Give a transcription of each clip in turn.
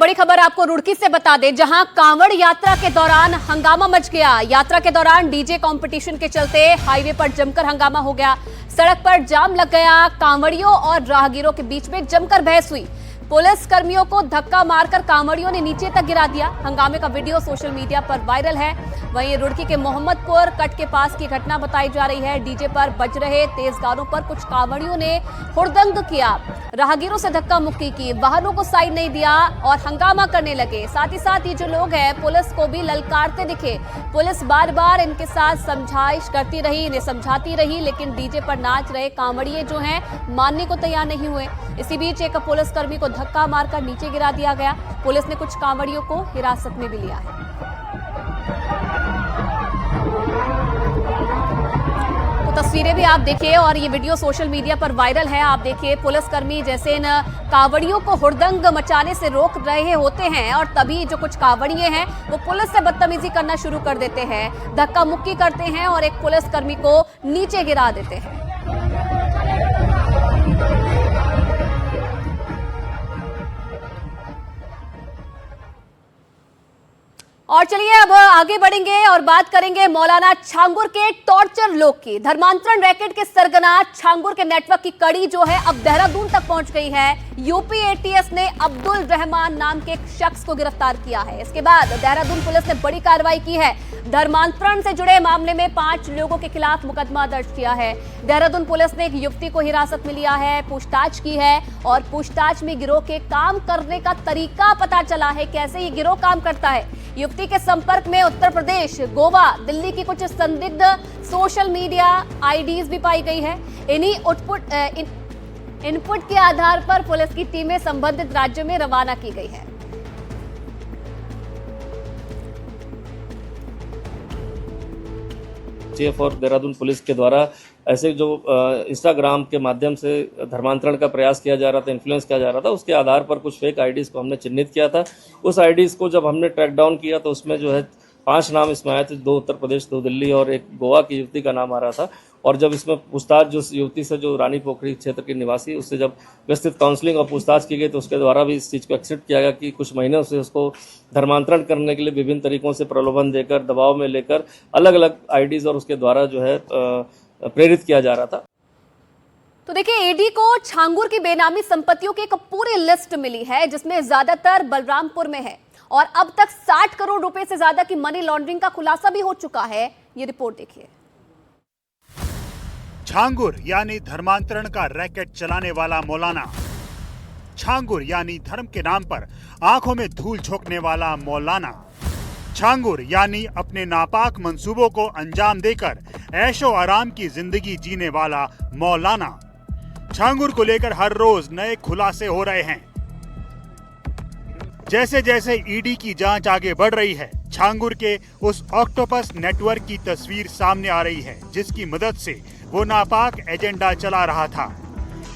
बड़ी खबर आपको रुड़की से बता दें, जहां कांवड़ यात्रा के दौरान हंगामा मच गया। यात्रा के दौरान डीजे कंपटीशन के चलते हाईवे पर जमकर हंगामा हो गया। सड़क पर जाम लग गया। कांवड़ियों और राहगीरों के बीच में जमकर बहस हुई। पुलिस कर्मियों को धक्का मारकर कांवड़ियों ने नीचे तक गिरा दिया। हंगामे का वीडियो सोशल मीडिया पर वायरल है। वहीं रुड़की के मोहम्मदपुर कट के पास की घटना बताई जा रही है। डीजे पर बज रहे तेज गानों पर कुछ कांवड़ियों ने हुड़दंग किया, राहगीरों से धक्का मुक्की की, वाहनों को साइड नहीं दिया और हंगामा करने लगे। साथ ही साथ ये जो लोग हैं पुलिस को भी ललकारते दिखे। पुलिस बार बार इनके साथ समझाइश करती रही, इन्हें समझाती रही, लेकिन डीजे पर नाच रहे कांवड़िए जो हैं मानने को तैयार नहीं हुए। इसी बीच एक पुलिसकर्मी को धक्का मारकर नीचे गिरा दिया गया। पुलिस ने कुछ कांवड़ियों को हिरासत में भी लिया है। तो तस्वीरें भी आप देखिए और ये वीडियो सोशल मीडिया पर वायरल है। आप देखिए पुलिसकर्मी जैसे इन कांवड़ियों को हुड़दंग मचाने से रोक रहे होते हैं और तभी जो कुछ कांवड़िए हैं वो पुलिस से बदतमीजी करना शुरू कर देते हैं, धक्का मुक्की करते हैं और एक पुलिसकर्मी को नीचे गिरा देते हैं। और चलिए अब आगे बढ़ेंगे और बात करेंगे मौलाना छांगुर के टॉर्चर लोग की। धर्मांतरण रैकेट के सरगना छांगुर के नेटवर्क की कड़ी जो है अब देहरादून तक पहुंच गई है। यूपी एटीएस ने अब्दुल रहमान नाम के एक शख्स को गिरफ्तार किया है। इसके बाद देहरादून पुलिस ने बड़ी कार्रवाई की है। धर्मांतरण से जुड़े मामले में 5 लोगों के खिलाफ मुकदमा दर्ज किया है। देहरादून पुलिस ने एक युवती को हिरासत में लिया है, पूछताछ की है और पूछताछ में गिरोह के काम करने का तरीका पता चला है, कैसे ये गिरोह काम करता है। युवती के संपर्क में उत्तर प्रदेश, गोवा, दिल्ली की कुछ संदिग्ध सोशल मीडिया आईडीज भी पाई गई है। इन्हीं इनपुट के आधार पर पुलिस की टीमें संबंधित राज्यों में रवाना की गई है। चीफ और देहरादून पुलिस के द्वारा ऐसे जो इंस्टाग्राम के माध्यम से धर्मांतरण का प्रयास किया जा रहा था, इन्फ्लुएंस किया जा रहा था, उसके आधार पर कुछ फेक आईडीज को हमने चिन्हित किया था। उस आईडीज को जब हमने ट्रैक डाउन किया तो उसमें जो है 5 नाम इसमें आए थे, 2 उत्तर प्रदेश, 2 दिल्ली और एक गोवा की युवती का नाम आ रहा था। और जब इसमें पूछताछ जो युवती से, जो रानी पोखरी क्षेत्र की निवासी, उससे जब विस्तृत काउंसलिंग और पूछताछ की गई तो उसके द्वारा भी इस चीज़ को एक्सेप्ट किया गया कि कुछ महीनों से उसको धर्मांतरण करने के लिए विभिन्न तरीकों से प्रलोभन देकर, दबाव में लेकर अलग अलग आईडीज और उसके द्वारा जो है प्रेरित किया जा रहा था। तो देखिए, ईडी को छांगुर की बेनामी संपत्तियों की एक पूरी लिस्ट मिली है जिसमें ज्यादातर बलरामपुर में है और अब तक 60 करोड़ रुपए से ज्यादा की मनी लॉन्ड्रिंग का खुलासा भी हो चुका है। ये रिपोर्ट देखिए। छांगुर यानी धर्मांतरण का रैकेट चलाने वाला मौलाना, छांगुर यानी धर्म के नाम पर आंखों में धूल झोंकने वाला मौलाना, छांगुर यानी अपने नापाक मंसूबों को अंजाम देकर ऐशो आराम की जिंदगी जीने वाला मौलाना। छांगुर को लेकर हर रोज नए खुलासे हो रहे हैं। जैसे जैसे ईडी की जांच आगे बढ़ रही है, छांगुर के उस ऑक्टोपस नेटवर्क की तस्वीर सामने आ रही है जिसकी मदद से वो नापाक एजेंडा चला रहा था।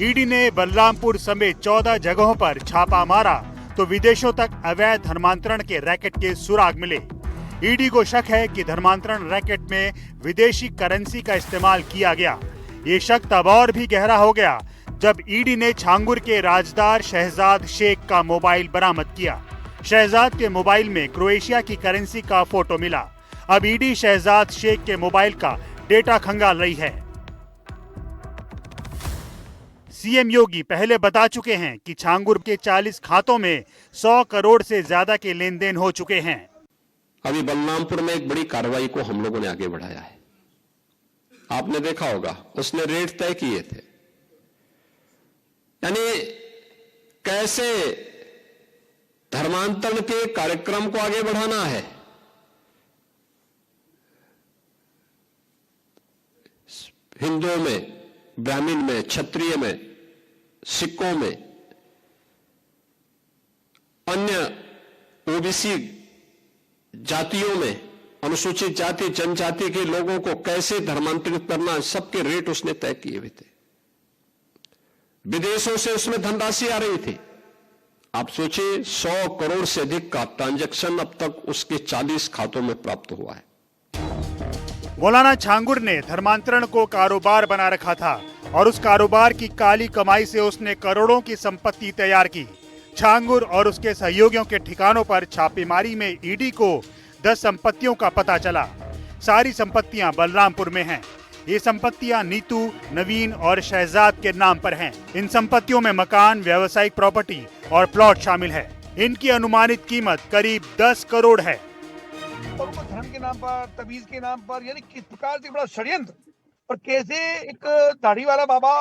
ईडी ने बलरामपुर समेत 14 जगहों पर छापा मारा तो विदेशों तक अवैध धर्मांतरण के रैकेट के सुराग मिले। ईडी को शक है कि धर्मांतरण रैकेट में विदेशी करेंसी का इस्तेमाल किया गया। ये शक तब और भी गहरा हो गया जब ईडी ने छांगुर के राजदार शहजाद शेख का मोबाइल बरामद किया। शहजाद के मोबाइल में क्रोएशिया की करेंसी का फोटो मिला। अब ईडी शहजाद शेख के मोबाइल का डेटा खंगाल रही है। सीएम योगी पहले बता चुके हैं कि छांगुर के 40 खातों में 100 करोड़ से ज्यादा के लेन देन हो चुके हैं। अभी बलरामपुर में एक बड़ी कार्रवाई को हम लोगों ने आगे बढ़ाया है। आपने देखा होगा, उसने रेट तय किए थे। यानी कैसे धर्मांतरण के कार्यक्रम को आगे बढ़ाना है। हिंदुओं में, ब्राह्मण में, क्षत्रिय में, सिखों में, अन्य ओबीसी जातियों में, अनुसूचित जाति जनजाति के लोगों को कैसे धर्मांतरित करना, सबके रेट उसने तय किए हुए थे। विदेशों से उसमें धनराशि आ रही थी। आप सोचिए, 100 करोड़ से अधिक का ट्रांजैक्शन अब तक उसके 40 खातों में प्राप्त हुआ है। मौलाना छांगुर ने धर्मांतरण को कारोबार बना रखा था और उस कारोबार की काली कमाई से उसने करोड़ों की संपत्ति तैयार की। छांगुर और उसके सहयोगियों के ठिकानों पर छापेमारी में ईडी को 10 संपत्तियों का पता चला। सारी संपत्तियां बलरामपुर में हैं। ये संपत्तियां नीतू, नवीन और शहजाद के नाम पर हैं। इन संपत्तियों में मकान, व्यावसायिक प्रॉपर्टी और प्लॉट शामिल है। इनकी अनुमानित कीमत करीब 10 करोड़ है। और उनको धर्म के नाम पर, तमीज के नाम पर, यानी किस प्रकार से बड़ा षड्यंत्र, और कैसे एक दाढ़ी वाला बाबा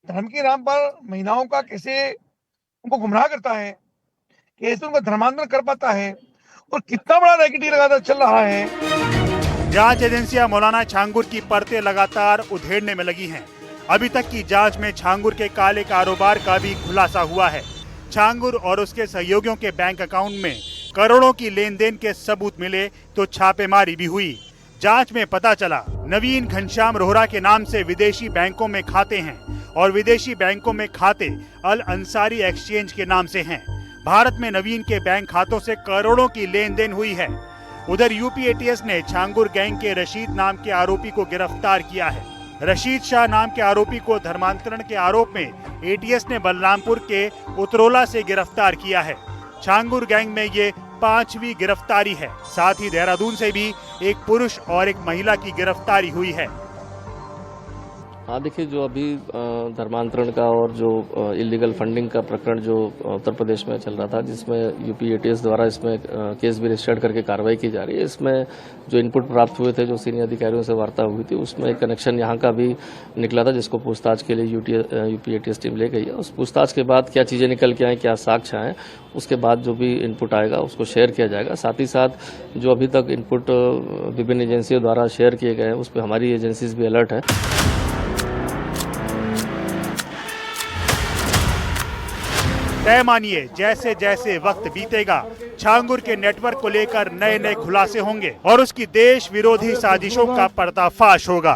धर्म के नाम पर महिलाओं का कैसे उनको गुमराह करता है, कैसे उनका धर्मांतरण कर पाता है, और कितना बड़ा रैकेटिंग लगातार चल रहा है। जांच एजेंसियां मौलाना छांगुर की परतें लगातार उधेड़ने में लगी हैं। अभी तक की जांच में छांगुर के काले कारोबार का भी खुलासा हुआ है। छांगुर और उसके सहयोगियों के बैंक अकाउंट में करोड़ों की लेन देन के सबूत मिले तो छापेमारी भी हुई। जांच में पता चला नवीन घनश्याम रोहरा के नाम से विदेशी बैंकों में खाते हैं और विदेशी बैंकों में खाते अल अंसारी एक्सचेंज के नाम से हैं। भारत में नवीन के बैंक खातों से करोड़ों की लेन देन हुई है। उधर यूपी एटीएस ने छांगुर गैंग के रशीद नाम के आरोपी को गिरफ्तार किया है। रशीद शाह नाम के आरोपी को धर्मांतरण के आरोप में एटीएस ने बलरामपुर के उतरोला से गिरफ्तार किया है। छांगुर गैंग में ये 5वीं गिरफ्तारी है। साथ ही देहरादून से भी एक पुरुष और एक महिला की गिरफ्तारी हुई है। हाँ, देखिए, जो अभी धर्मांतरण का और जो इलीगल फंडिंग का प्रकरण जो उत्तर प्रदेश में चल रहा था, जिसमें यूपी एटीएस द्वारा इसमें केस भी रजिस्टर्ड करके कार्रवाई की जा रही है, इसमें जो इनपुट प्राप्त हुए थे, जो सीनियर अधिकारियों से वार्ता हुई थी, उसमें एक कनेक्शन यहाँ का भी निकला था, जिसको पूछताछ के लिए यूपी एटीएस टीम ले गई है। उस पूछताछ के बाद क्या चीज़ें निकल के आए, क्या साक्ष्य आए, उसके बाद जो भी इनपुट आएगा उसको शेयर किया जाएगा। साथ ही साथ जो अभी तक इनपुट विभिन्न एजेंसियों द्वारा शेयर किए गए हैं, उस पर हमारी एजेंसीज भी अलर्ट है। तय मानिए, जैसे जैसे वक्त बीतेगा छांगुर के नेटवर्क को लेकर नए नए खुलासे होंगे और उसकी देश विरोधी साजिशों का पर्दाफाश होगा।